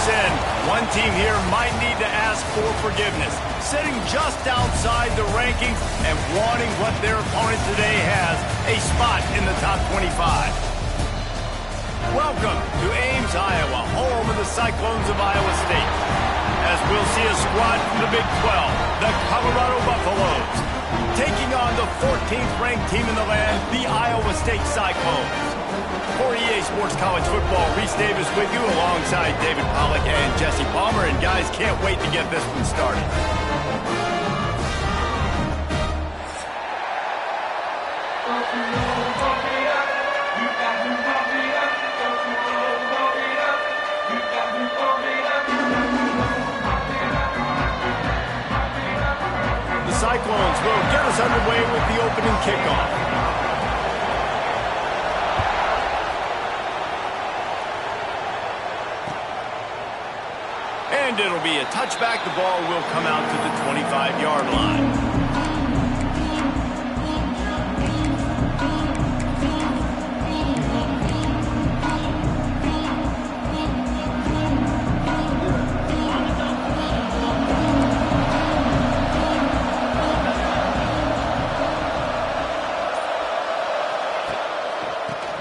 sin. One team here might need to ask for forgiveness, sitting just outside the rankings and wanting what their opponent today has, a spot in the top 25. Welcome to Ames, Iowa, home of the Cyclones of Iowa State. As we'll see a squad from the Big 12, the Colorado Buffaloes, taking on the 14th ranked team in the land, the Iowa State Cyclones. For EA Sports College Football, Reese Davis with you alongside David Pollack and Jesse Palmer. And guys, can't wait to get this one started. The Cyclones will get us underway with the opening kickoff. And it'll be a touchback. The ball will come out to the 25-yard line.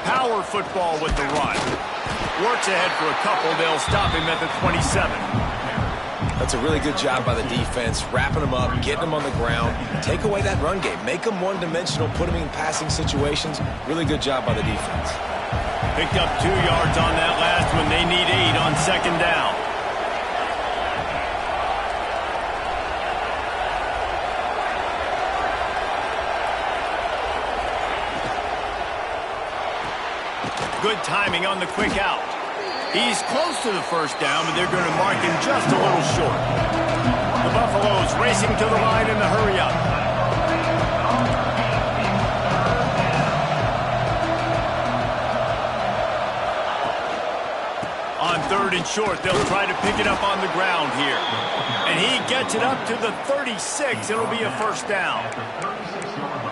Power football with the run. Works ahead for a couple. They'll stop him at the 27. That's a really good job by the defense, wrapping them up, getting them on the ground. Take away that run game. Make them one-dimensional, put them in passing situations. Really good job by the defense. Picked up 2 yards on that last one. They need 8 on second down. Good timing on the quick out. He's close to the first down, but they're going to mark him just a little short. The Buffaloes racing to the line in the hurry-up. On 3rd and short, they'll try to pick it up on the ground here. And he gets it up to the 36. It'll be a first down.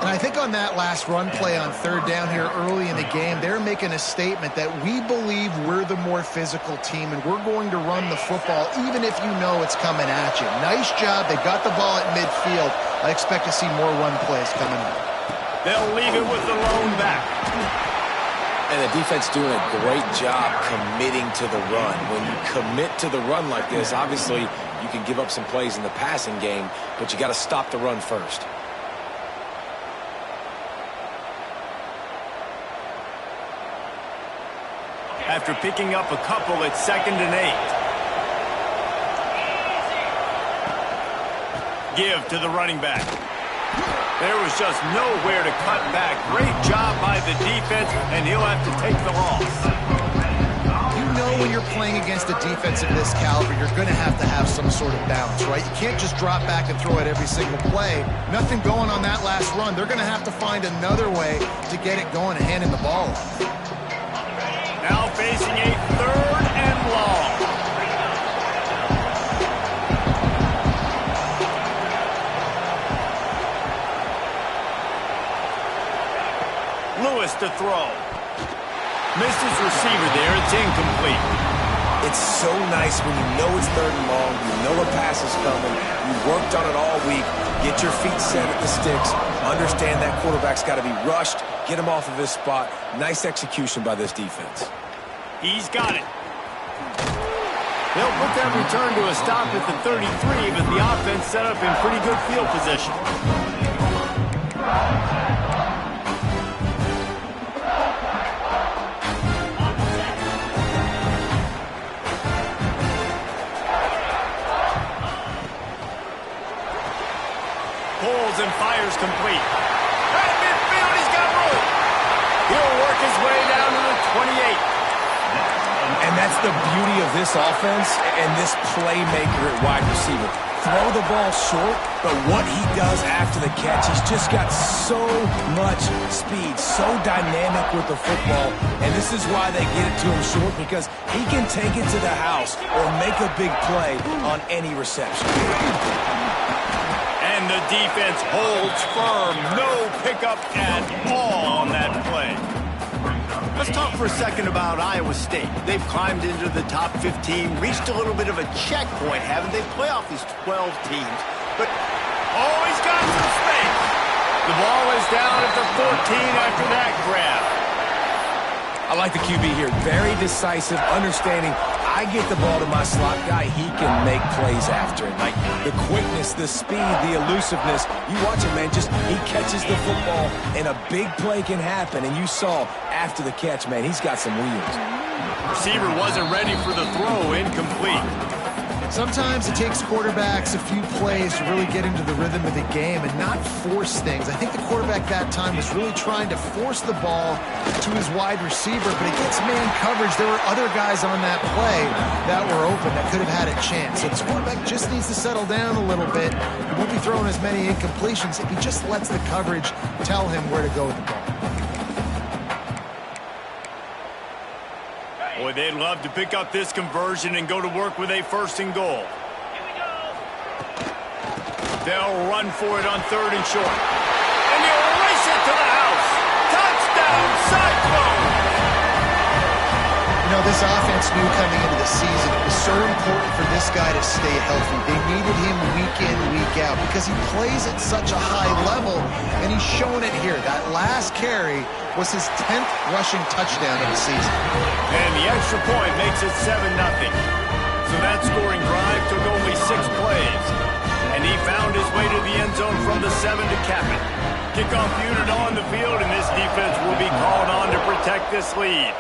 And I think on that last run play on 3rd down here early in the game, they're making a statement that we believe we're the more physical team and we're going to run the football even if you know it's coming at you. Nice job. They got the ball at midfield. I expect to see more run plays coming up. They'll leave it with the lone back. And the defense doing a great job committing to the run. When you commit to the run like this, obviously you can give up some plays in the passing game, but you got to stop the run first. After picking up a couple, it's 2nd and 8. Give to the running back. There was just nowhere to cut back. Great job by the defense, and he'll have to take the loss. You know when you're playing against a defense of this caliber, you're going to have some sort of balance, right? You can't just drop back and throw it every single play. Nothing going on that last run. They're going to have to find another way to get it going and hand him the ball off. Now facing a 3rd and long. Lewis to throw. Missed his receiver there. It's incomplete. It's so nice when you know it's 3rd and long, you know a pass is coming, you worked on it all week, get your feet set at the sticks, understand that quarterback's got to be rushed, get him off of his spot. Nice execution by this defense. He's got it. They'll put that return to a stop at the 33, but the offense set up in pretty good field position. Pulls and fires complete. At midfield, he's got room. He'll work his way down to the 28. And that's the beauty of this offense and this playmaker at wide receiver. Throw the ball short, but what he does after the catch, he's just got so much speed, so dynamic with the football. And this is why they get it to him short, because he can take it to the house or make a big play on any reception. And the defense holds firm. No pickup at all on that play. Let's talk for a second about Iowa State. They've climbed into the top 15, reached a little bit of a checkpoint, haven't they? Playoff these 12 teams. But, oh, he's got some space. The ball is down at the 14 after that grab. I like the QB here. Very decisive, understanding. I get the ball to my slot guy, he can make plays after it. Like the quickness, the speed, the elusiveness. You watch it, man, just he catches the football and a big play can happen. And you saw after the catch, man, he's got some wheels. Receiver wasn't ready for the throw, incomplete. Sometimes it takes quarterbacks a few plays to really get into the rhythm of the game and not force things. I think the quarterback that time was really trying to force the ball to his wide receiver, but against man coverage, there were other guys on that play that were open that could have had a chance. So this quarterback just needs to settle down a little bit. He won't be throwing as many incompletions if he just lets the coverage tell him where to go with the ball. Boy, they'd love to pick up this conversion and go to work with a 1st and goal. They'll run for it on 3rd and short. And he'll race it to the house. Touchdown, Cyclone! You know, this offense knew coming into the season it was so important for this guy to stay healthy. They needed him week in, week out because he plays at such a high level, and he's showing it here. That last carry was his 10th rushing touchdown of the season. And the extra point makes it 7-0. So that scoring drive took only 6 plays. And he found his way to the end zone from the 7 to cap it. Kickoff unit on the field, and this defense will be called on to protect this lead.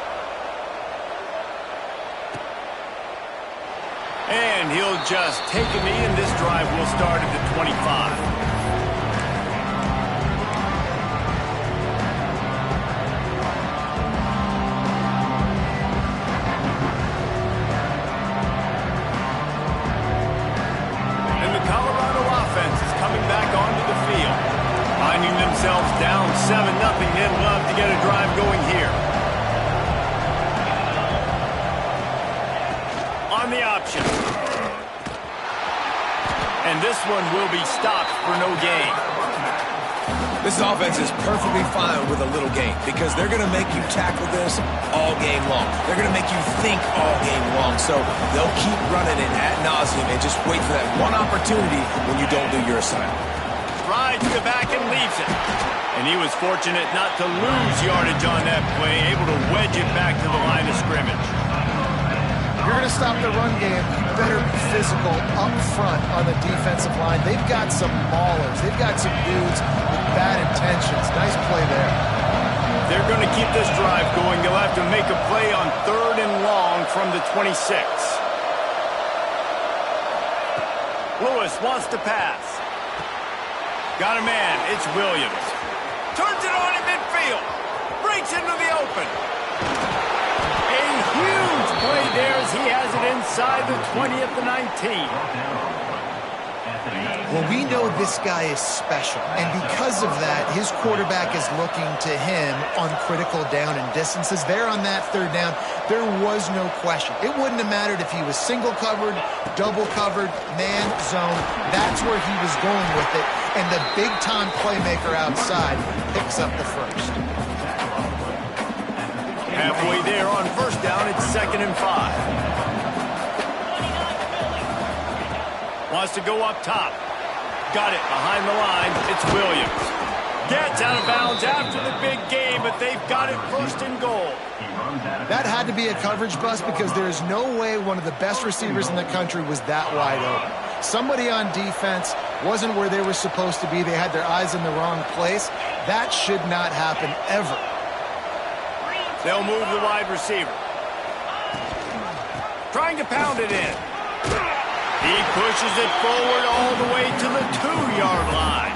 And he'll just take a knee, and this drive will start at the 25. Down 7-0. They'd love to get a drive going here. On the option. And this one will be stopped for no gain. This offense is perfectly fine with a little gain because they're going to make you tackle this all game long. They're going to make you think all game long. So they'll keep running it ad nauseum and just wait for that one opportunity when you don't do your assignment. Rides the back and leaves it. And he was fortunate not to lose yardage on that play, able to wedge it back to the line of scrimmage. If you're going to stop the run game, you better be physical up front on the defensive line. They've got some maulers. They've got some dudes with bad intentions. Nice play there. They're going to keep this drive going. They'll have to make a play on 3rd and long from the 26. Lewis wants to pass. Got a man. It's Williams. Turns it on in midfield. Breaks into the open. A huge play there as he has it inside the 20 at the 19. Well, we know this guy is special, and because of that, his quarterback is looking to him on critical down and distances. There on that 3rd down, there was no question. It wouldn't have mattered if he was single covered, double covered, man zone. That's where he was going with it, and the big-time playmaker outside picks up the first. Halfway there on 1st down, it's 2nd and 5. Wants to go up top. Got it behind the line. It's Williams. Gets out of bounds after the big game, but they've got it 1st and goal. That had to be a coverage bust because there is no way one of the best receivers in the country was that wide open. Somebody on defense wasn't where they were supposed to be. They had their eyes in the wrong place. That should not happen ever. They'll move the wide receiver. Trying to pound it in. He pushes it forward all the way to the 2-yard line.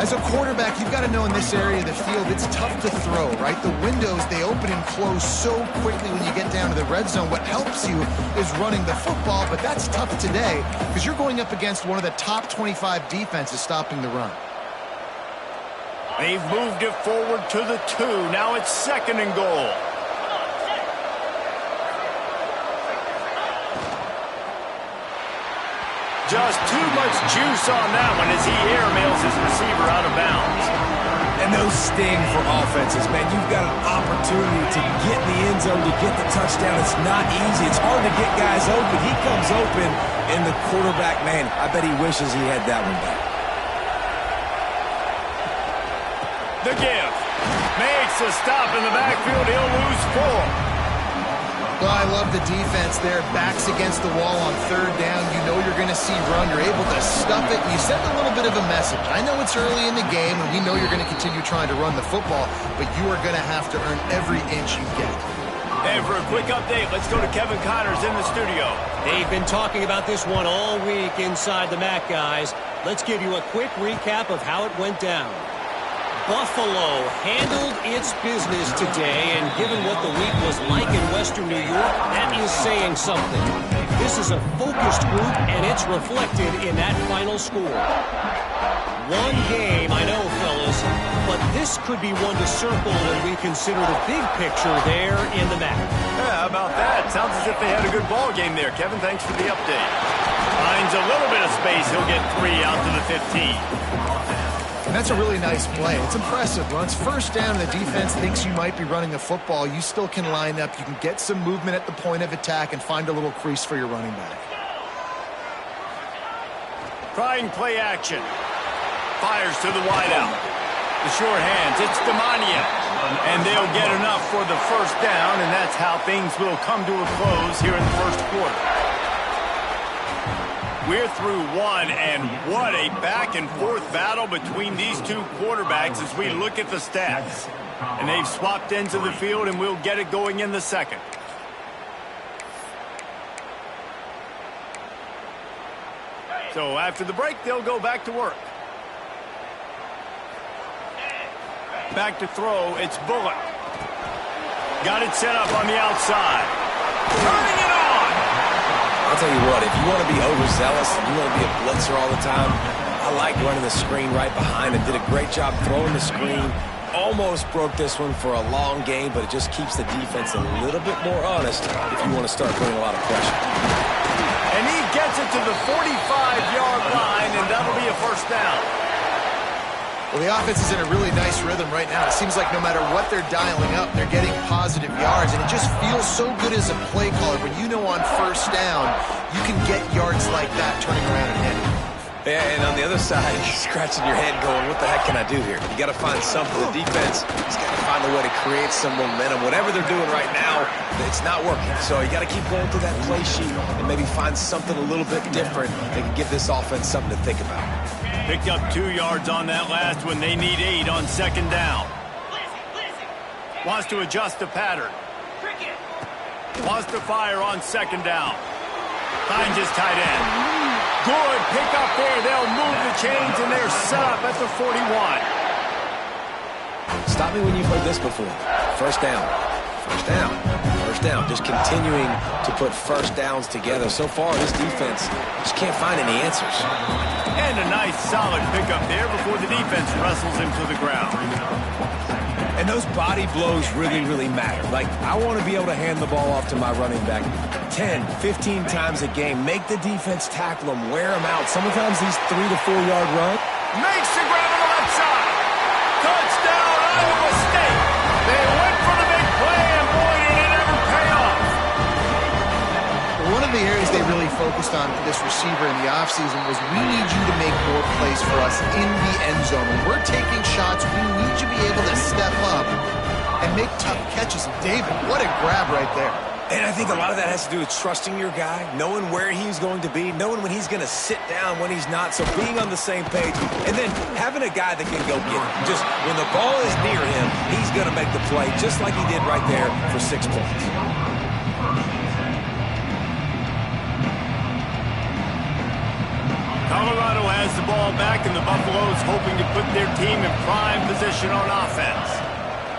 As a quarterback, you've got to know in this area of the field, it's tough to throw, right? The windows, they open and close so quickly when you get down to the red zone. What helps you is running the football, but that's tough today because you're going up against one of the top 25 defenses stopping the run. They've moved it forward to the 2. Now it's 2nd and goal. Just too much juice on that one as he airmails his receiver out of bounds. And those sting for offenses, man. You've got an opportunity to get in the end zone, to get the touchdown. It's not easy. It's hard to get guys open. He comes open, and the quarterback, man, I bet he wishes he had that one back. The give. Makes a stop in the backfield. He'll lose 4. Well, I love the defense there. Backs against the wall on third down. You know you're going to see run. You're able to stuff it. You send a little bit of a message. I know it's early in the game, and we know you're going to continue trying to run the football, but you are going to have to earn every inch you get. And for a quick update, let's go to Kevin Connors in the studio. They've been talking about this one all week inside the MAC, guys. Let's give you a quick recap of how it went down. Buffalo handled its business today, and given what the week was like in Western New York, that is saying something. This is a focused group, and it's reflected in that final score. One game, I know, fellas, but this could be one to circle when we consider the big picture there in the MAC. Yeah, how about that? Sounds as if they had a good ball game there. Kevin, thanks for the update. Finds a little bit of space. He'll get 3 out to the 15. And that's a really nice play. It's impressive. Once first down, the defense thinks you might be running the football. You still can line up. You can get some movement at the point of attack and find a little crease for your running back. Trying play action. Fires to the wideout. The short hands. It's Demania. And they'll get enough for the first down, and that's how things will come to a close here in the first quarter. We're through 1, and what a back-and-forth battle between these two quarterbacks as we look at the stats. And they've swapped ends of the field, and we'll get it going in the second. So after the break, they'll go back to work. Back to throw, it's Bullock. Got it set up on the outside. Turning it on! I'll tell you what, if you want to be overzealous and you want to be a blitzer all the time, I like running the screen right behind him. Did a great job throwing the screen. Almost broke this one for a long game, but it just keeps the defense a little bit more honest if you want to start putting a lot of pressure. And he gets it to the 45-yard line, and that'll be a first down. Well, the offense is in a really nice rhythm right now. It seems like no matter what they're dialing up, they're getting positive yards, and it just feels so good as a play caller when you know on first down you can get yards like that turning around and hitting. Yeah, and on the other side, you're scratching your head going, what the heck can I do here? You got to find something. The defense has got to find a way to create some momentum. Whatever they're doing right now, it's not working. So you got to keep going through that play sheet and maybe find something a little bit different that can give this offense something to think about. Picked up 2 yards on that last one. They need 8 on second down. Wants to adjust the pattern. Wants to fire on second down. Finds his tight end. Good pick up there. They'll move the chains, and they're set up at the 41. Stop me when you've heard this before. First down. First down. First down. Just continuing to put first downs together. So far, this defense just can't find any answers. And a nice solid pickup there before the defense wrestles him to the ground. And those body blows really, really matter. Like, I want to be able to hand the ball off to my running back 10, 15 times a game. Make the defense tackle him, wear him out. Sometimes these 3 to 4 yard runs. Makes the grab on the left side. Touchdown, Iowa State. They went for the big play, and boy, did it ever pay off. One of the areas they really focused on for this receiver in the offseason was we need you to make more plays for us in the end zone. When we're taking shots, we need you to be able to step up and make tough catches. David, what a grab right there. And I think a lot of that has to do with trusting your guy, knowing where he's going to be, knowing when he's going to sit down, when he's not, so being on the same page, and then having a guy that can go get it. Just when the ball is near him, he's going to make the play, just like he did right there for 6 points. Colorado has the ball back, and the Buffaloes hoping to put their team in prime position on offense.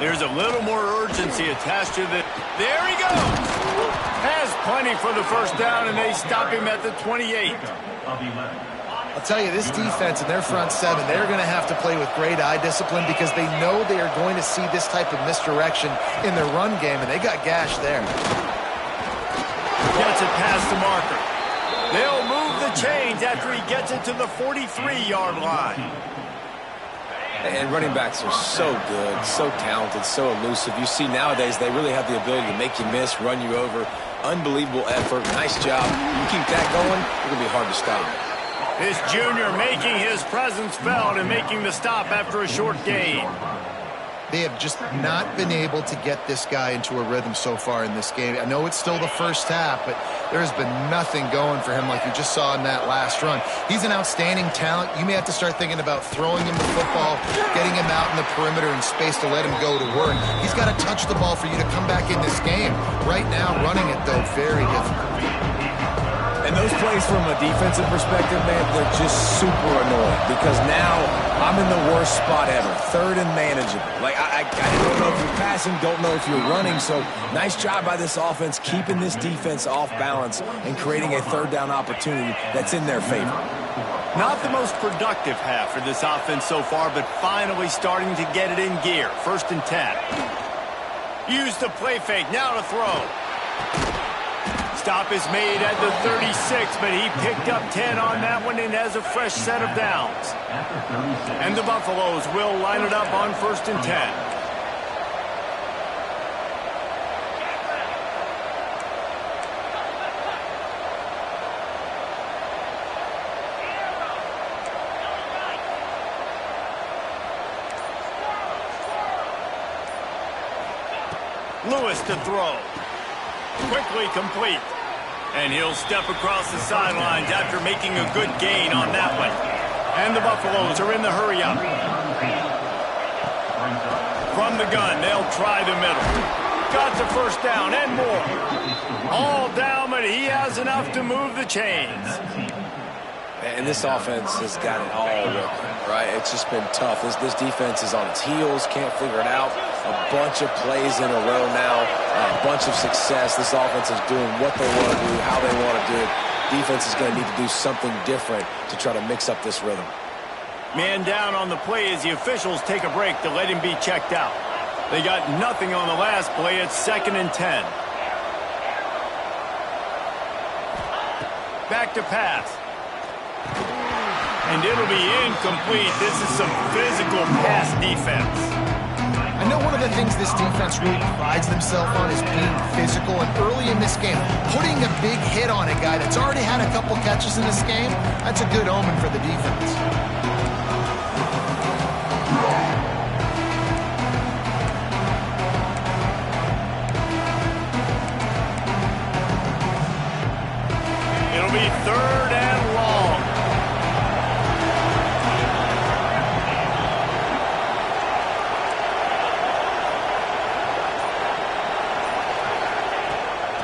There's a little more urgency attached to the... There he goes! Has plenty for the first down, and they stop him at the 28. I'll tell you, this defense and their front seven, they're going to have to play with great eye discipline because they know they are going to see this type of misdirection in their run game, and they got gashed there. Gets it past the marker. They'll move the chains after he gets it to the 43-yard line. And running backs are so good, so talented, so elusive. You see nowadays they really have the ability to make you miss, run you over. Unbelievable effort. Nice job. You keep that going, it's going to be hard to stop. This junior making his presence felt and making the stop after a short gain. They have just not been able to get this guy into a rhythm so far in this game. I know it's still the first half, but there has been nothing going for him like you just saw in that last run. He's an outstanding talent. You may have to start thinking about throwing him the football, getting him out in the perimeter in space to let him go to work. He's got to touch the ball for you to come back in this game. Right now, running it, though, very difficult. And those plays from a defensive perspective, man, they're just super annoying because now I'm in the worst spot ever, third and manageable. Like, I don't know if you're passing, don't know if you're running, so nice job by this offense keeping this defense off balance and creating a third down opportunity that's in their favor. Not the most productive half for this offense so far, but finally starting to get it in gear. 1st and 10. Use the play fake, now to throw. Stop is made at the 36, but he picked up 10 on that one and has a fresh set of downs. And the Buffaloes will line it up on 1st and 10. Lewis to throw. Quickly complete. And he'll step across the sidelines after making a good gain on that one. And the Buffaloes are in the hurry-up. From the gun, they'll try the middle. Got the 1st down and more. All down, but he has enough to move the chains. And this offense has got it all working, right? It's just been tough. This defense is on its heels, can't figure it out. A bunch of plays in a row now, a bunch of success. This offense is doing what they want to do, how they want to do it. Defense is going to need to do something different to try to mix up this rhythm. Man down on the play as the officials take a break to let him be checked out. They got nothing on the last play. It's 2nd and 10. Back to pass. And it'll be incomplete. This is some physical pass defense. I know one of the things this defense really prides themselves on is being physical, and early in this game, putting a big hit on a guy that's already had a couple catches in this game, that's a good omen for the defense. It'll be 3rd and long.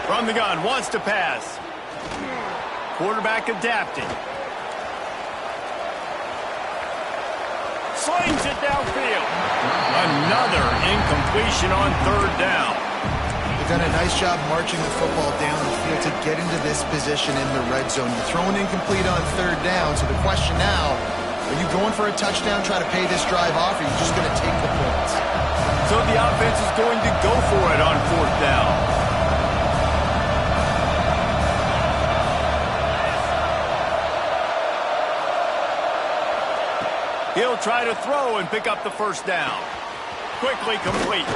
From the gun, wants to pass. Quarterback adapting. Slings it downfield. Another incompletion on 3rd down. They've done a nice job marching the football down the field to get into this position in the red zone. You're throwing incomplete on 3rd down, so the question now, are you going for a touchdown, try to pay this drive off, or are you just going to take the points? So the offense is going to go for it on 4th down. He'll try to throw and pick up the 1st down. Quickly complete.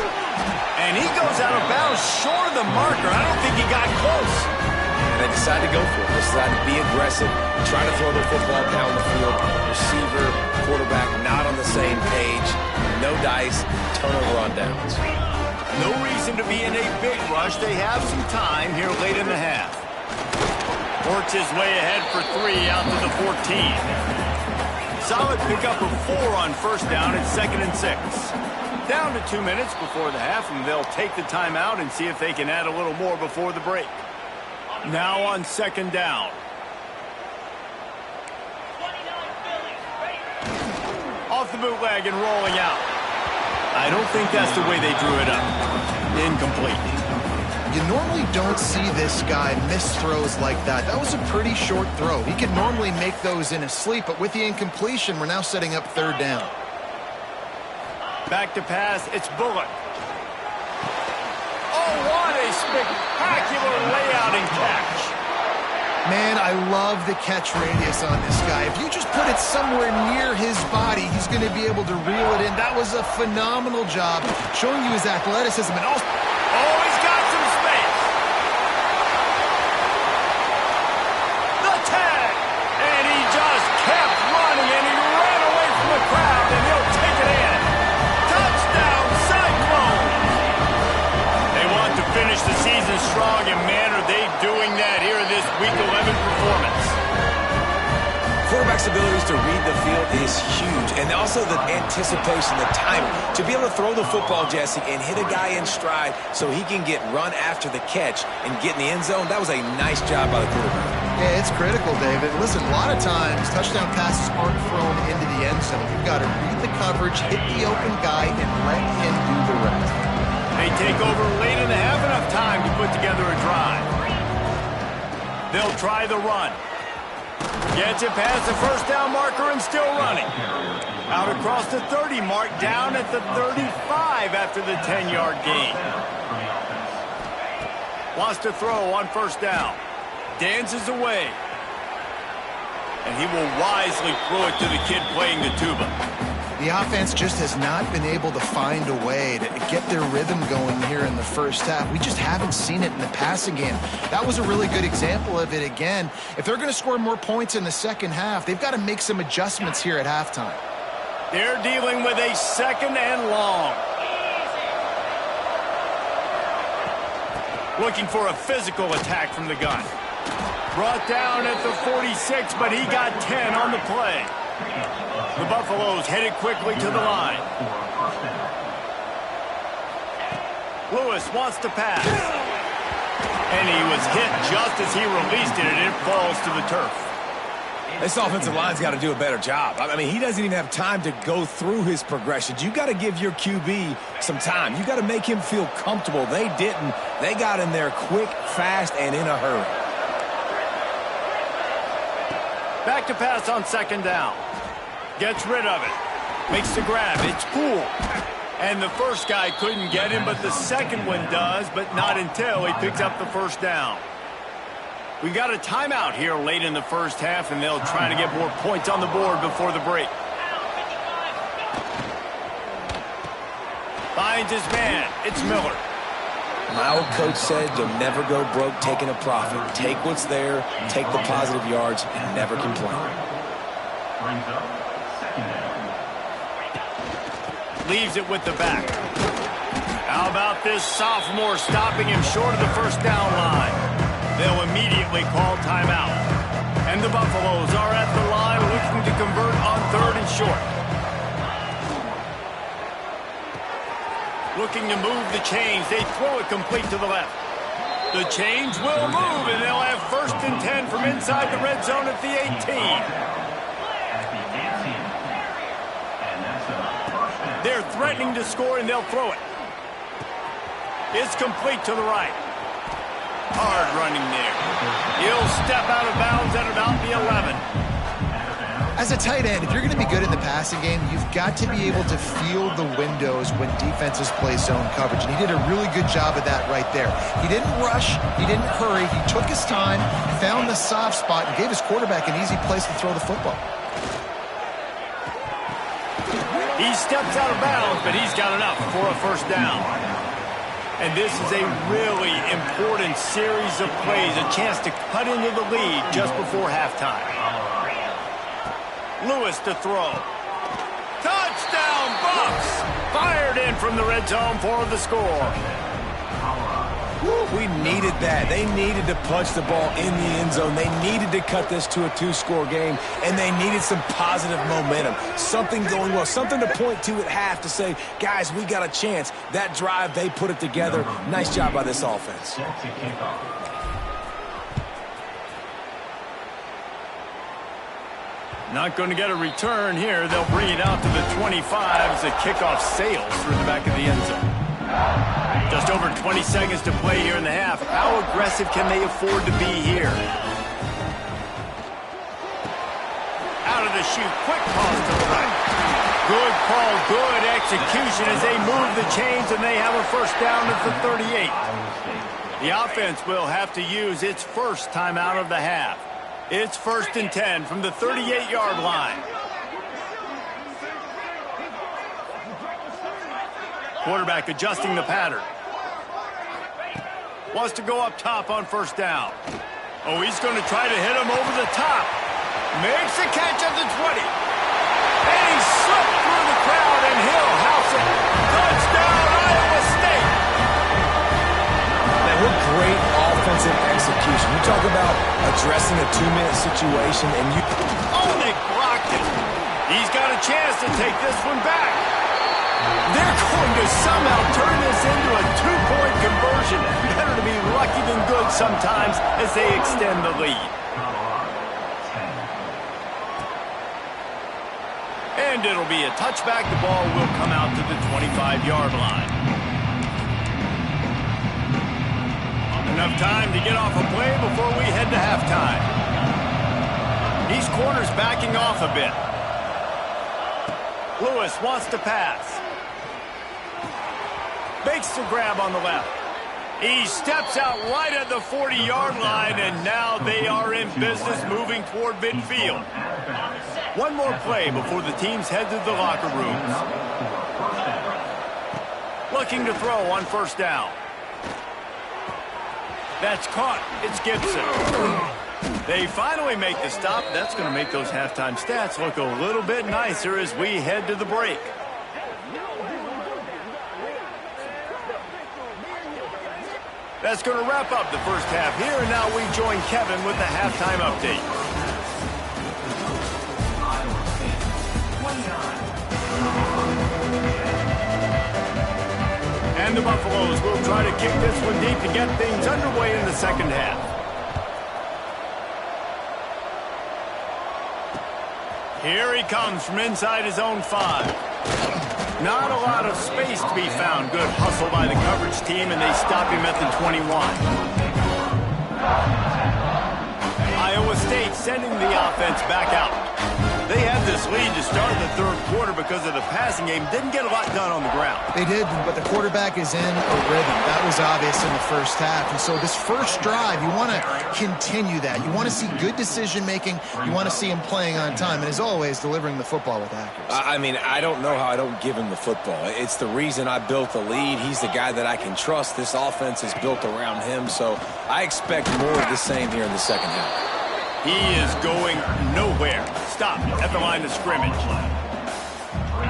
And he goes out of bounds short of the marker. I don't think he got close. And they decide to go for it. They decide to be aggressive, try to throw the football down the field. Receiver, quarterback not on the same page. No dice, turnover on downs. No reason to be in a big rush. They have some time here late in the half. Works his way ahead for 3 out to the 14. Solid pickup of 4 on 1st down at 2nd and 6. Down to 2 minutes before the half, and they'll take the timeout and see if they can add a little more before the break. Now on 2nd down. Off the bootleg and rolling out. I don't think that's the way they drew it up. Incomplete. You normally don't see this guy miss throws like that. That was a pretty short throw. He could normally make those in his sleep, but with the incompletion, we're now setting up 3rd down. Back to pass, it's Bullock. Oh, what a spectacular layout and catch. Man, I love the catch radius on this guy. If you just put it somewhere near his body, he's going to be able to reel it in. That was a phenomenal job, showing you his athleticism and also... Oh, he's got some space. The tag. And he just kept running, and he ran away from the crowd, and he'll take it in. Touchdown, Cyclones. They want to finish the season strong, and man, are they doing that here in this Week 11 performance. Quarterback's abilities to read the field is huge, and also the anticipation, the timing. To be able to throw the football, Jesse, and hit a guy in stride so he can get run after the catch and get in the end zone, that was a nice job by the quarterback. Yeah, it's critical, David. Listen, a lot of times, touchdown passes aren't thrown into the end zone. You've got to read the coverage, hit the open guy, and let him do the rest. They take over late and have enough time to put together a drive. They'll try the run. Gets it past the first down marker and still running. Out across the 30 mark, down at the 35 after the 10-yard gain. Wants to throw on first down. Dances away. And he will wisely throw it to the kid playing the tuba. The offense just has not been able to find a way to get their rhythm going here in the first half. We just haven't seen it in the passing game. That was a really good example of it again. If they're going to score more points in the second half, they've got to make some adjustments here at halftime. They're dealing with a second and long. Looking for a physical attack from the gun. Brought down at the 46, but he got 10 on the play. The Buffaloes headed quickly to the line. Lewis wants to pass. And he was hit just as he released it, and it falls to the turf. This offensive line's got to do a better job. I mean, he doesn't even have time to go through his progressions. You got to give your QB some time. You got to make him feel comfortable. They didn't. They got in there quick, fast, and in a hurry. Back to pass on second down. Gets rid of it. Makes the grab. It's cool. And the first guy couldn't get him, but the second one does, but not until he picks up the first down. We've got a timeout here late in the first half, and they'll try to get more points on the board before the break. Finds his man. It's Miller. My old coach said you'll never go broke taking a profit. Take what's there, take the positive yards, and never complain. Leaves it with the back. How about this sophomore stopping him short of the first down line? They'll immediately call timeout. And the Buffaloes are at the line looking to convert on third and short. Looking to move the chains. They throw it complete to the left. The chains will move, and they'll have first and 10 from inside the red zone at the 18. They're threatening to score, and they'll throw it. It's complete to the right. Hard running there. He'll step out of bounds at about the 11. As a tight end, if you're going to be good in the passing game, you've got to be able to feel the windows when defenses play zone coverage. And he did a really good job of that right there. He didn't rush. He didn't hurry. He took his time, found the soft spot, and gave his quarterback an easy place to throw the football. He steps out of bounds, but he's got enough for a first down. And this is a really important series of plays, a chance to cut into the lead just before halftime. Lewis to throw. Touchdown, Bucks! Fired in from the red zone for the score. We needed that. They needed to punch the ball in the end zone. They needed to cut this to a two-score game, and they needed some positive momentum. Something going well, something to point to at half to say, guys, we got a chance. That drive, they put it together. Nice job by this offense. Not going to get a return here. They'll bring it out to the 25 as the kickoff sails through the back of the end zone. Just over 20 seconds to play here in the half. How aggressive can they afford to be here? Out of the chute, quick toss to the right. Good call, good execution as they move the chains, and they have a first down at the 38. The offense will have to use its first timeout of the half. It's 1st and 10 from the 38-yard line. Quarterback adjusting the pattern. Wants to go up top on 1st down. Oh, he's going to try to hit him over the top. Makes the catch at the 20. And he slipped through the crowd, and he'll house it. Touchdown, Iowa State. Man, what great offensive execution. You talk about addressing a 2-minute situation, and you... Oh, they blocked it. He's got a chance to take this one back. They're going to somehow turn this into a 2-point conversion. Better to be lucky than good sometimes as they extend the lead. And it'll be a touchback. The ball will come out to the 25-yard line. Enough time to get off a play before we head to halftime. These corners backing off a bit. Lewis wants to pass. Makes the grab on the left. He steps out right at the 40-yard line, and now they are in business moving toward midfield. One more play before the teams head to the locker rooms. Looking to throw on 1st down. That's caught. It's Gibson. They finally make the stop. That's going to make those halftime stats look a little bit nicer as we head to the break. That's going to wrap up the first half here, and now we join Kevin with the halftime update. And the Buffaloes will try to kick this one deep to get things underway in the second half. Here he comes from inside his own 5. Not a lot of space to be found. Good hustle by the coverage team, and they stop him at the 21. Iowa State sending the offense back out. They had this lead to start the third quarter because of the passing game. Didn't get a lot done on the ground. They did, but the quarterback is in a rhythm. That was obvious in the first half. And so this first drive, you want to continue that. You want to see good decision-making. You want to see him playing on time. And as always, delivering the football with accuracy. I mean, I don't know how I don't give him the football. It's the reason I built the lead. He's the guy that I can trust. This offense is built around him. So I expect more of the same here in the second half. He is going nowhere. Stop at the line of scrimmage.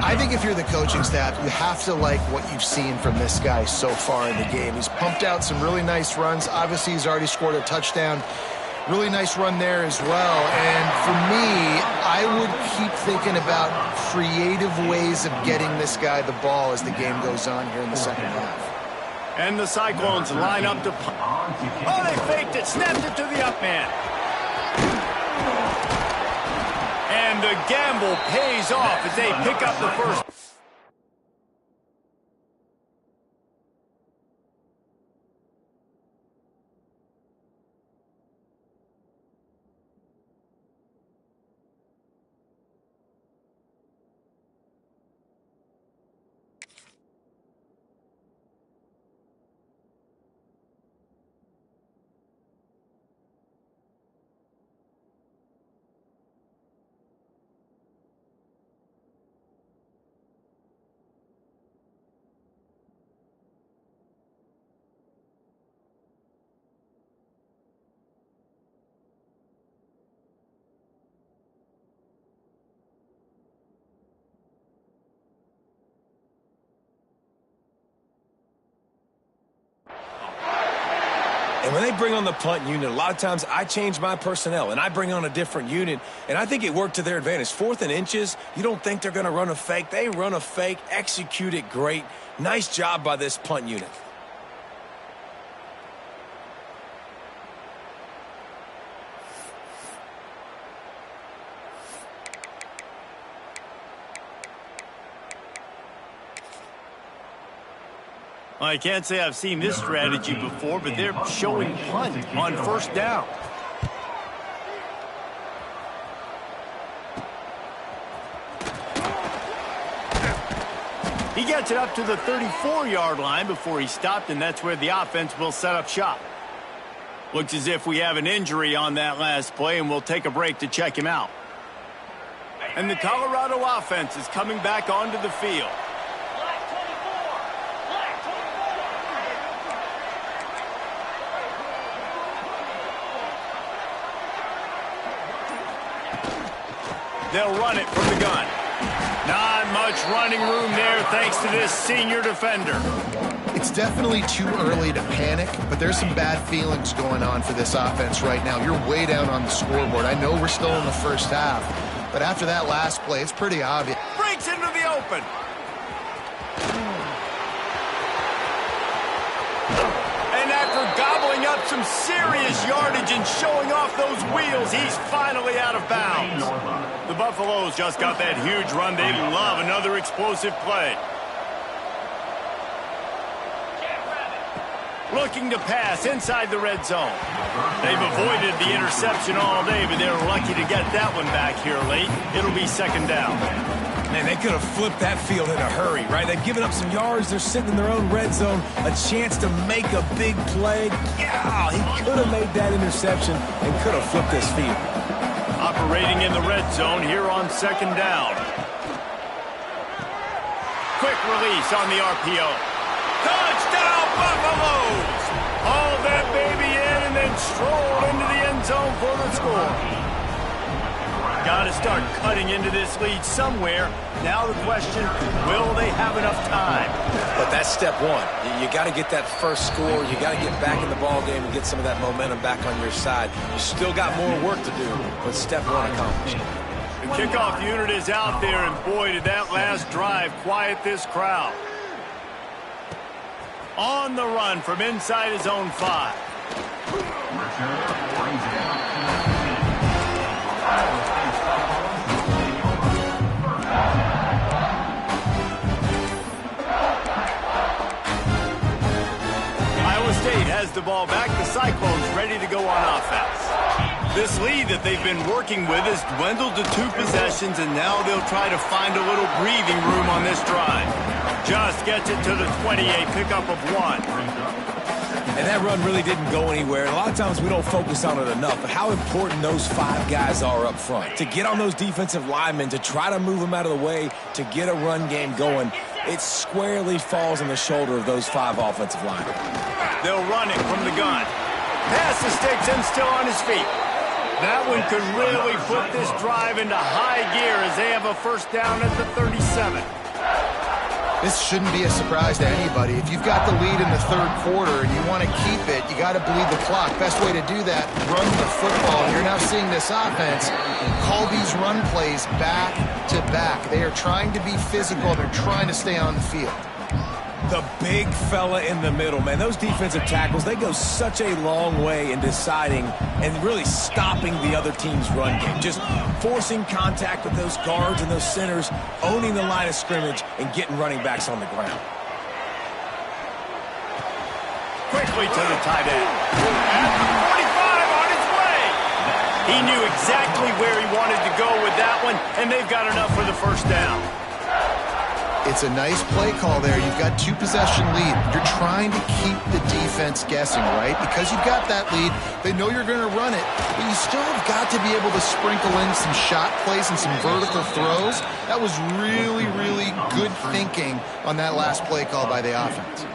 I think if you're the coaching staff, you have to like what you've seen from this guy so far in the game. He's pumped out some really nice runs. Obviously, he's already scored a touchdown. Really nice run there as well. And for me, I would keep thinking about creative ways of getting this guy the ball as the game goes on here in the second half. And the Cyclones line up to punt. Oh, they faked it, snapped it to the up man. And the gamble pays off as they pick up the first. And when they bring on the punt unit, a lot of times I change my personnel and I bring on a different unit, and I think it worked to their advantage. 4th and inches, you don't think they're going to run a fake. They run a fake, execute it great. Nice job by this punt unit. I can't say I've seen this strategy before, but they're showing punt on 1st down. He gets it up to the 34-yard line before he stopped, and that's where the offense will set up shop. Looks as if we have an injury on that last play, and we'll take a break to check him out. And the Colorado offense is coming back onto the field. They'll run it from the gun. Not much running room there thanks to this senior defender. It's definitely too early to panic, but there's some bad feelings going on for this offense right now. You're way down on the scoreboard. I know we're still in the first half, but after that last play, it's pretty obvious. Breaks into the open. And after gobbling up some serious yardage and showing off those wheels, he's finally out of bounds. The Buffaloes just got that huge run. They love another explosive play. Looking to pass inside the red zone. They've avoided the interception all day, but they're lucky to get that one back here late. It'll be second down. Man, they could have flipped that field in a hurry, right? They've given up some yards. They're sitting in their own red zone. A chance to make a big play. Yeah, he could have made that interception and could have flipped this field. Operating in the red zone here on second down. Quick release on the RPO. Touchdown, Buffaloes! Hauled that baby in and then strolled into the end zone for the score. Got to start cutting into this lead somewhere. Now the question, will they have enough time? But that's step one. You got to get that first score. You got to get back in the ball game and get some of that momentum back on your side. You still got more work to do, but step one accomplished. The kickoff unit is out there, and boy, did that last drive quiet this crowd. On the run from inside his own 5. Iowa State has the ball back. The Cyclones ready to go on offense. This lead that they've been working with has dwindled to 2 possessions, and now they'll try to find a little breathing room on this drive. Just gets it to the 28, pickup of 1. And that run really didn't go anywhere. A lot of times we don't focus on it enough, but how important those 5 guys are up front. To get on those defensive linemen, to try to move them out of the way, to get a run game going, it squarely falls on the shoulder of those 5 offensive linemen. They'll run it from the gun. Pass the sticks and still on his feet. That one could really put this drive into high gear as they have a first down at the 37. This shouldn't be a surprise to anybody. If you've got the lead in the third quarter and you want to keep it, you got to bleed the clock. Best way to do that, run the football. You're now seeing this offense call these run plays back to back. They are trying to be physical. They're trying to stay on the field. The big fella in the middle, man. Those defensive tackles, they go such a long way in deciding and really stopping the other team's run game. Just forcing contact with those guards and those centers, owning the line of scrimmage, and getting running backs on the ground. Quickly to the tight end. At the 45 on its way. He knew exactly where he wanted to go with that one, and they've got enough for the first down. It's a nice play call there. You've got 2-possession lead. You're trying to keep the defense guessing, right? Because you've got that lead, they know you're going to run it, but you still have got to be able to sprinkle in some shot plays and some vertical throws. That was really, really good thinking on that last play call by the offense.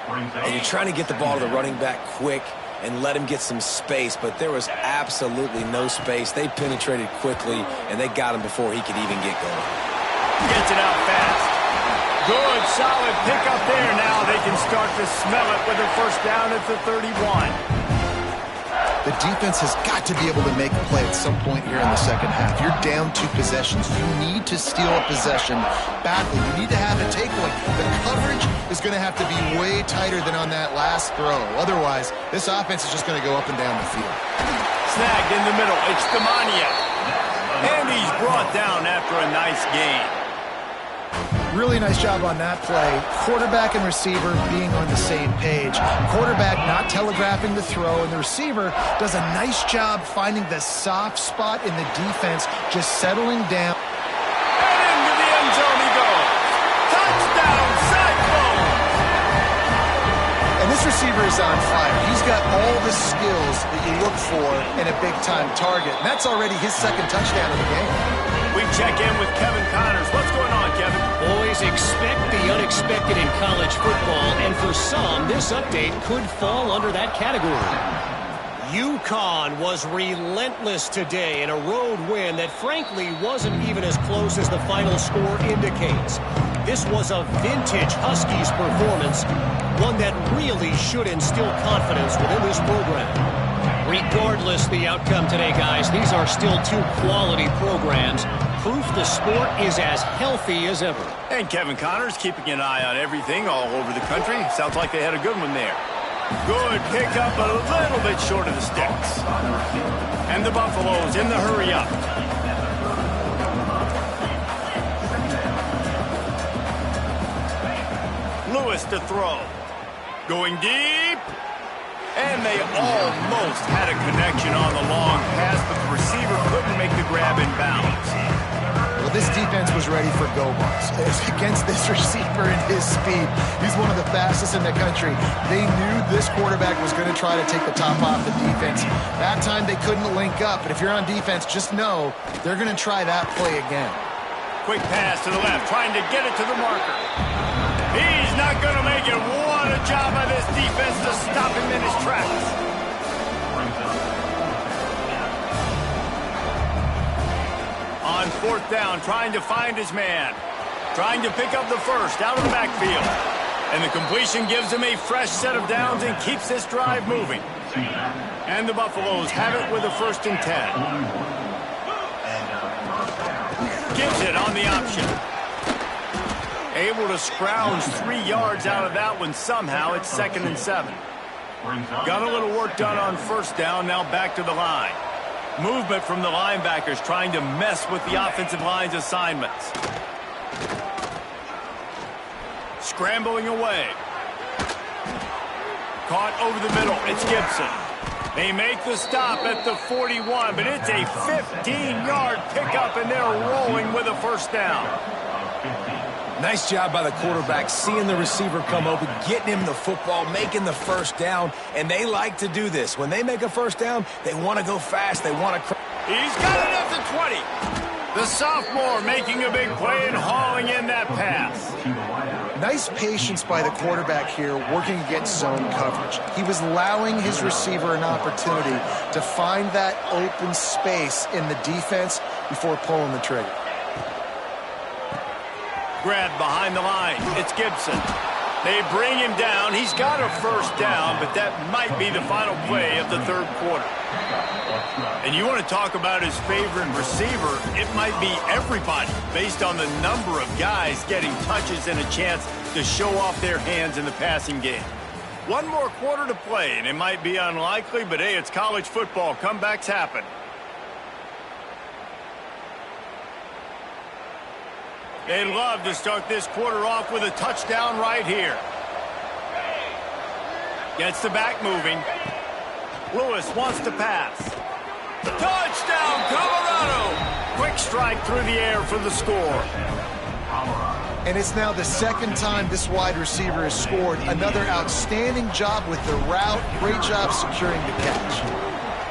And you're trying to get the ball to the running back quick and let him get some space, but there was absolutely no space. They penetrated quickly, and they got him before he could even get going. Gets it out fast. Good, solid pickup there. Now they can start to smell it with a first down at the 31. The defense has got to be able to make a play at some point here in the second half. You're down 2 possessions. You need to steal a possession badly. You need to have a takeaway. The coverage is going to have to be way tighter than on that last throw. Otherwise, this offense is just going to go up and down the field. Snagged in the middle. It's Demania. And he's brought down after a nice gain. Really nice job on that play. Quarterback and receiver being on the same page. Quarterback not telegraphing the throw, and the receiver does a nice job finding the soft spot in the defense, just settling down. And into the end zone he goes. Touchdown, receiver is on fire. He's got all the skills that you look for in a big-time target. And that's already his second touchdown of the game. We check in with Kevin Connors. What's going on, Kevin? Boys, expect the unexpected in college football, and for some, this update could fall under that category. UConn was relentless today in a road win that frankly wasn't even as close as the final score indicates. This was a vintage Huskies performance, one that really should instill confidence within this program. Regardless the outcome today, guys, these are still two quality programs. Proof the sport is as healthy as ever. And Kevin Connors keeping an eye on everything all over the country. Sounds like they had a good one there. Good pickup, a little bit short of the sticks. And the Buffaloes in the hurry up. Lewis to throw. Going deep. And they almost had a connection on the long pass, but the receiver couldn't make the grab in bounds. Well, this defense was ready for go-balls. Against this receiver and his speed, he's one of the fastest in the country. They knew this quarterback was going to try to take the top off the defense. That time they couldn't link up, but if you're on defense, just know they're going to try that play again. Quick pass to the left, trying to get it to the marker. He's not going to make it. What a job by this defense to stop him in his tracks. On fourth down, trying to find his man. Trying to pick up the first out of the backfield. And the completion gives him a fresh set of downs and keeps this drive moving. And the Buffaloes have it with a 1st and 10. Gives it on the option. Able to scrounge 3 yards out of that one somehow. It's 2nd and 7. Got a little work done on first down. Now back to the line. Movement from the linebackers trying to mess with the offensive line's assignments. Scrambling away. Caught over the middle. It's Gibson. They make the stop at the 41, but it's a 15-yard pickup, and they're rolling with a 1st down. Nice job by the quarterback, seeing the receiver come open, getting him the football, making the 1st down, and they like to do this. When they make a 1st down, they want to go fast. They want to... He's got it at the 20. The sophomore making a big play and hauling in that pass. Nice patience by the quarterback here, working against zone coverage. He was allowing his receiver an opportunity to find that open space in the defense before pulling the trigger. Grab behind the line. It's Gibson. They bring him down. He's got a 1st down, but that might be the final play of the 3rd quarter. And you want to talk about his favorite receiver, it might be everybody based on the number of guys getting touches and a chance to show off their hands in the passing game. One more quarter to play, and it might be unlikely, but hey, it's college football. Comebacks happen. They'd love to start this quarter off with a touchdown right here. Gets the back moving. Lewis wants to pass. Touchdown, Colorado! Quick strike through the air for the score. And it's now the 2nd time this wide receiver has scored. Another outstanding job with the route. Great job securing the catch.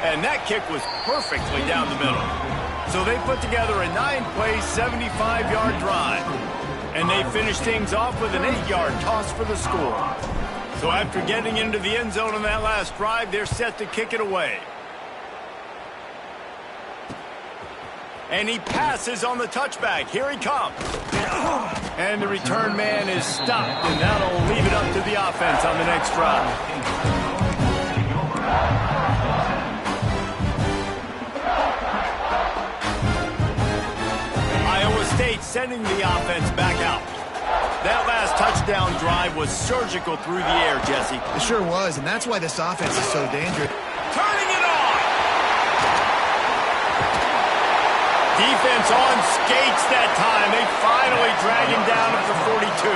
And that kick was perfectly down the middle. So they put together a 9-play, 75-yard drive. And they finished things off with an 8-yard toss for the score. So after getting into the end zone on that last drive, they're set to kick it away. And he passes on the touchback. Here he comes. And the return man is stopped, and that'll leave it up to the offense on the next drive. Iowa State sending the offense back out. That last touchdown drive was surgical through the air, Jesse. It sure was, and that's why this offense is so dangerous. Turning it on! Defense on skates that time. They finally drag him down at the 42.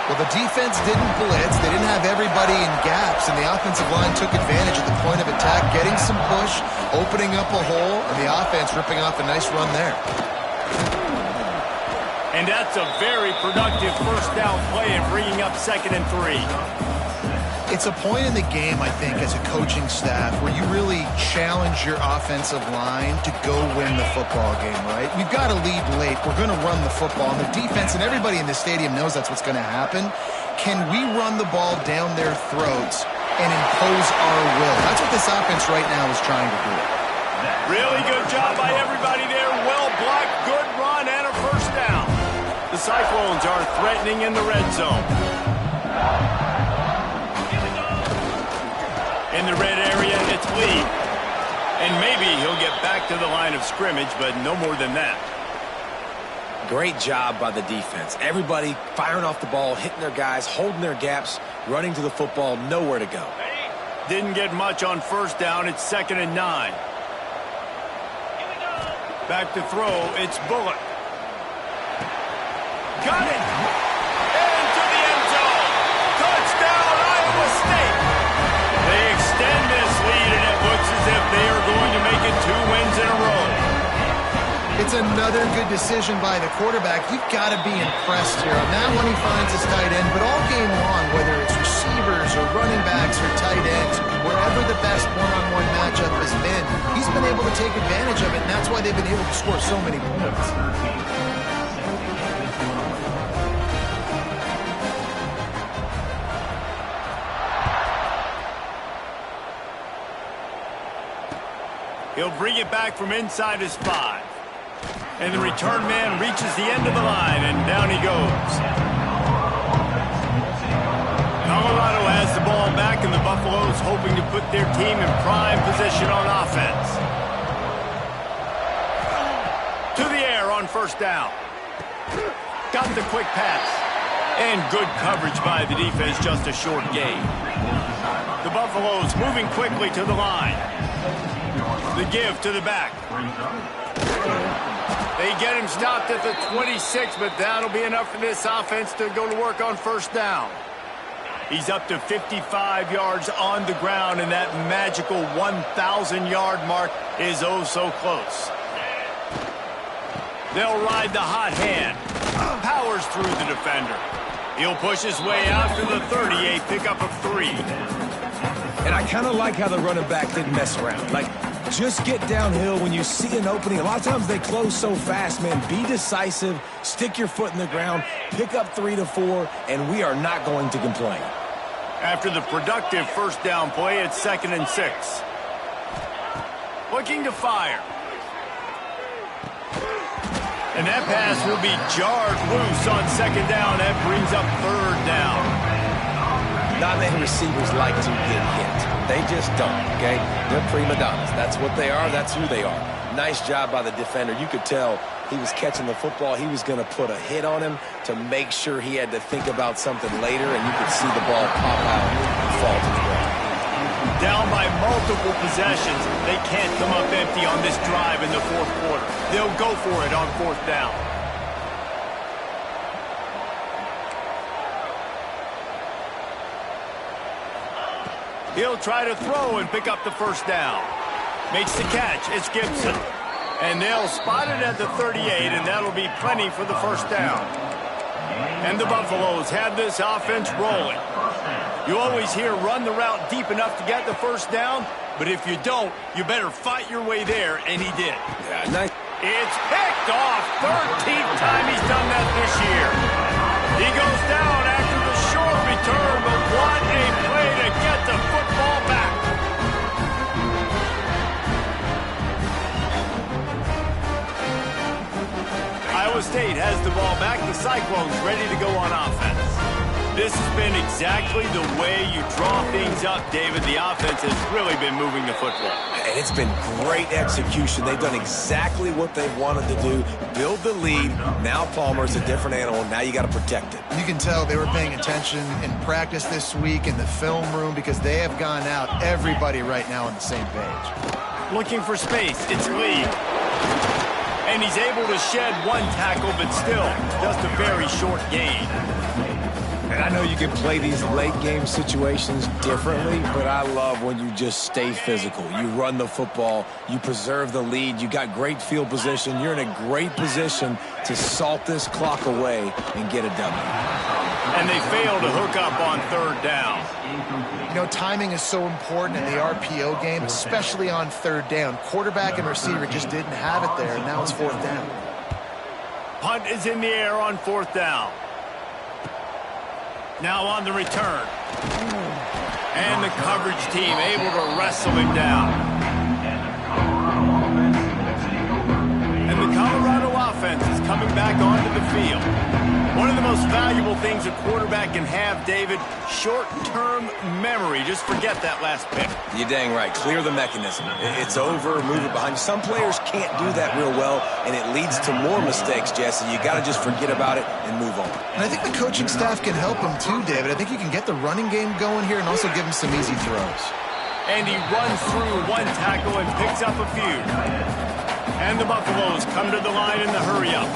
Well, the defense didn't blitz. They didn't have everybody in gaps, and the offensive line took advantage at the point of attack, getting some push, opening up a hole, and the offense ripping off a nice run there. And that's a very productive 1st down play and bringing up 2nd and 3. It's a point in the game, I think, as a coaching staff where you really challenge your offensive line to go win the football game, right? We've got to lead late. We're going to run the football. And the defense and everybody in the stadium knows that's what's going to happen. Can we run the ball down their throats and impose our will? That's what this offense right now is trying to do. Really good job by everybody there. Well blocked, good run, and a first down. The Cyclones are threatening in the red zone. In the red area, it's Lee. And maybe he'll get back to the line of scrimmage, but no more than that. Great job by the defense. Everybody firing off the ball, hitting their guys, holding their gaps, running to the football, nowhere to go. Didn't get much on first down. It's 2nd and 9. Back to throw. It's Bullock. Got it! Into the end zone! Touchdown, Iowa State! They extend this lead, and it looks as if they are going to make it 2 wins in a row. It's another good decision by the quarterback. You've got to be impressed here. On that one, he finds his tight end, but all game long, whether it's receivers or running backs or tight ends, wherever the best one-on-one matchup has been, he's been able to take advantage of it, and that's why they've been able to score so many points. He'll bring it back from inside his 5. And the return man reaches the end of the line, and down he goes. Colorado has the ball back, and the Buffaloes hoping to put their team in prime position on offense. To the air on first down. Got the quick pass. And good coverage by the defense, just a short gain. The Buffaloes moving quickly to the line. The give to the back. They get him stopped at the 26, but that'll be enough for this offense to go to work on first down. He's up to 55 yards on the ground, and that magical 1,000-yard mark is oh so close. They'll ride the hot hand. Powers through the defender. He'll push his way out to the 38, pickup of 3. And I kind of like how the running back didn't mess around. Like, just get downhill when you see an opening. A lot of times they close so fast, man. Be decisive, stick your foot in the ground, pick up 3 to 4, and we are not going to complain. After the productive first down play, it's 2nd and 6. Looking to fire. And that pass will be jarred loose on 2nd down. That brings up 3rd down. Not many receivers like to get hit. They just don't, okay? They're prima donnas. That's what they are. That's who they are. Nice job by the defender. You could tell he was catching the football. He was going to put a hit on him to make sure he had to think about something later, and you could see the ball pop out and fall to the ground. Down by multiple possessions. They can't come up empty on this drive in the 4th quarter. They'll go for it on 4th down. He'll try to throw and pick up the first down. Makes the catch. It's Gibson. And they'll spot it at the 38, and that'll be plenty for the first down. And the Buffaloes have this offense rolling. You always hear run the route deep enough to get the first down, but if you don't, you better fight your way there, and he did. Yeah, nice. It's picked off. 13th time he's done that this year. He goes down after the short return, but what a play to get the football back. Iowa State has the ball back. The Cyclones ready to go on offense. This has been exactly the way you draw things up, David. The offense has really been moving the football. And it's been great execution. They've done exactly what they wanted to do. Build the lead. Now Palmer's a different animal. Now you got to protect it. You can tell they were paying attention in practice this week in the film room because they have gone out, everybody right now on the same page. Looking for space. It's Lee. And he's able to shed one tackle, but still just a very short gain. And I know you can play these late-game situations differently, but I love when you just stay physical. You run the football, you preserve the lead, you got great field position, you're in a great position to salt this clock away and get a W. and they fail to hook up on third down. You know, timing is so important in the RPO game, especially on third down. Quarterback and receiver just didn't have it there, and now it's fourth down. Punt is in the air on fourth down. Now on the return. And the coverage team able to wrestle him down. And the Colorado offense is coming back onto the field. One of the most valuable things a quarterback can have, David, short-term memory. Just forget that last pick. You're dang right. Clear the mechanism. It's over, move it behind you. Some players can't do that real well, and it leads to more mistakes, Jesse. You got to just forget about it and move on. And I think the coaching staff can help him too, David. I think you can get the running game going here and also give him some easy throws. And he runs through one tackle and picks up a few. And the Buffaloes come to the line in the hurry-up.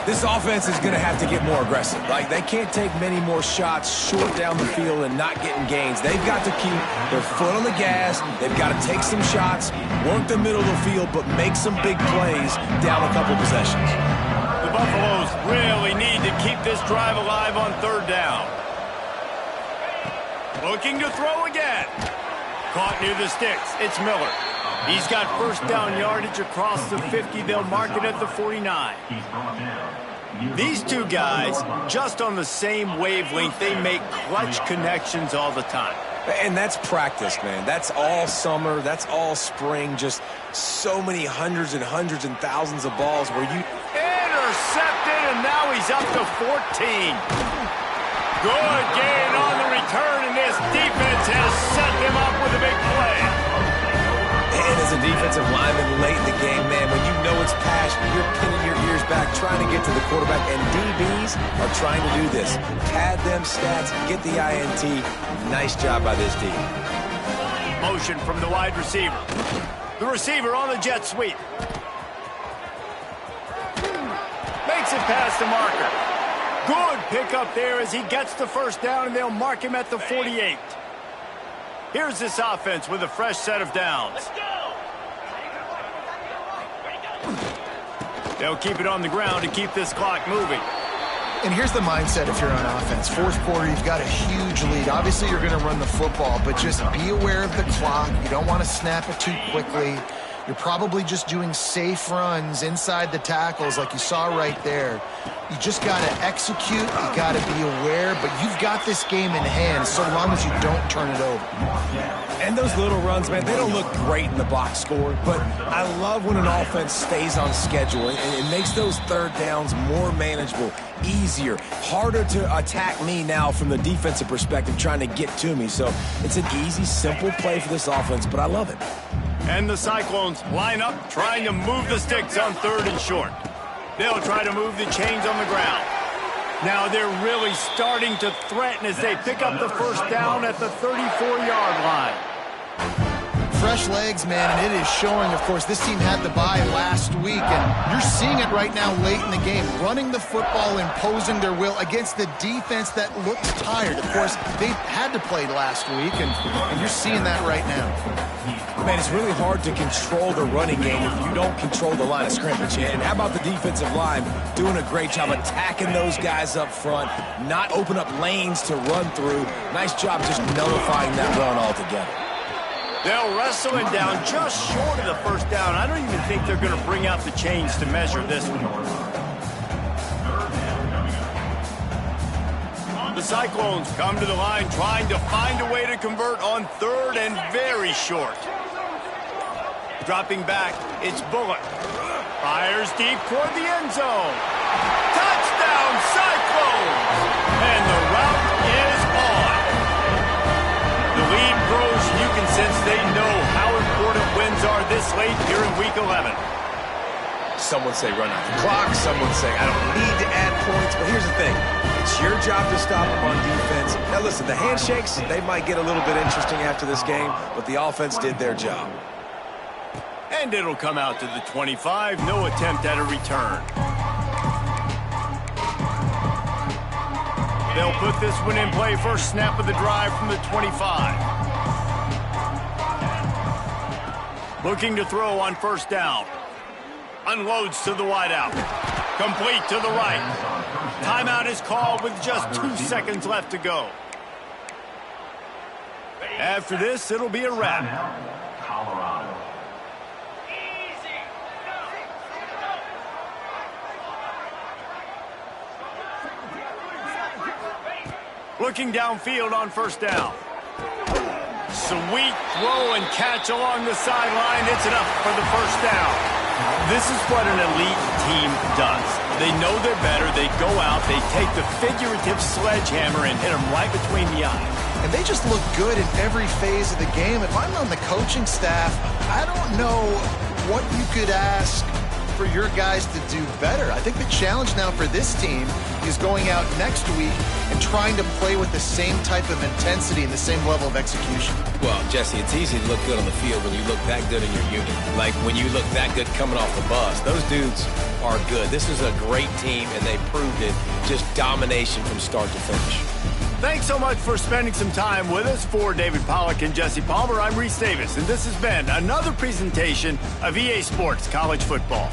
This offense is going to have to get more aggressive. Like, they can't take many more shots short down the field and not getting gains. They've got to keep their foot on the gas. They've got to take some shots, work the middle of the field, but make some big plays down a couple possessions. The Buffaloes really need to keep this drive alive on third down. Looking to throw again. Caught near the sticks. It's Miller. He's got first down yardage across the 50. They'll mark it at the 49. These two guys, just on the same wavelength, they make clutch connections all the time. And that's practice, man. That's all summer. That's all spring. Just so many hundreds and thousands of balls where you... Intercepted, and now he's up to 14. Good gain on the return, and this defense has set him up with a big play. And as a defensive lineman late in the game, man, when you know it's passion, you're pinning your ears back, trying to get to the quarterback, and DBs are trying to do this. Pad them stats, get the INT. Nice job by this D. Motion from the wide receiver. The receiver on the jet sweep. Makes it past the marker. Good pickup there as he gets the first down, and they'll mark him at the 48. Here's this offense with a fresh set of downs. They'll keep it on the ground to keep this clock moving. And here's the mindset if you're on offense. Fourth quarter, you've got a huge lead. Obviously, you're going to run the football, but just be aware of the clock. You don't want to snap it too quickly. You're probably just doing safe runs inside the tackles like you saw right there. You just got to execute. You got to be aware, but you've got this game in hand so long as you don't turn it over. And those little runs, man, they don't look great in the box score, but I love when an offense stays on schedule, and it makes those third downs more manageable, easier, harder to attack me now from the defensive perspective trying to get to me. So it's an easy, simple play for this offense, but I love it. And the Cyclones line up, trying to move the sticks on third and short. They'll try to move the chains on the ground. Now they're really starting to threaten as they pick up the first down at the 34-yard line. Fresh legs, man, and it is showing. Of course, this team had the bye last week, and you're seeing it right now late in the game. Running the football, imposing their will against the defense that looked tired. Of course, they had to play last week, and you're seeing that right now. Man, it's really hard to control the running game if you don't control the line of scrimmage. And how about the defensive line doing a great job attacking those guys up front, not open up lanes to run through. Nice job just nullifying that run altogether. They'll wrestle him down just short of the first down. I don't even think they're going to bring out the chains to measure this one. The Cyclones come to the line trying to find a way to convert on third and very short. Dropping back, it's Bullock. Fires deep toward the end zone. Touchdown, Cyclones! And the route is on. The lead grows, and you can sense they know how important wins are this late here in Week 11. Some would say run out the clock. Some would say I don't need to add points. But here's the thing. It's your job to stop them on defense. Now listen, the handshakes, they might get a little bit interesting after this game, but the offense did their job. And it'll come out to the 25. No attempt at a return. They'll put this one in play. First snap of the drive from the 25. Looking to throw on first down. Unloads to the wideout. Complete to the right. Timeout is called with just 2 seconds left to go. After this, it'll be a wrap. Colorado. Looking downfield on first down. Sweet throw and catch along the sideline. It's enough for the first down. This is what an elite team does. They know they're better. They go out. They take the figurative sledgehammer and hit them right between the eyes. And they just look good in every phase of the game. If I'm on the coaching staff, I don't know what you could ask for your guys to do better. I think the challenge now for this team is going out next week and trying to play with the same type of intensity and the same level of execution. Well, Jesse, it's easy to look good on the field when you look that good in your unit. Like when you look that good coming off the bus. Those dudes are good. This is a great team, and they proved it. Just domination from start to finish. Thanks so much for spending some time with us. For David Pollack and Jesse Palmer, I'm Reese Davis, and this has been another presentation of EA Sports College Football.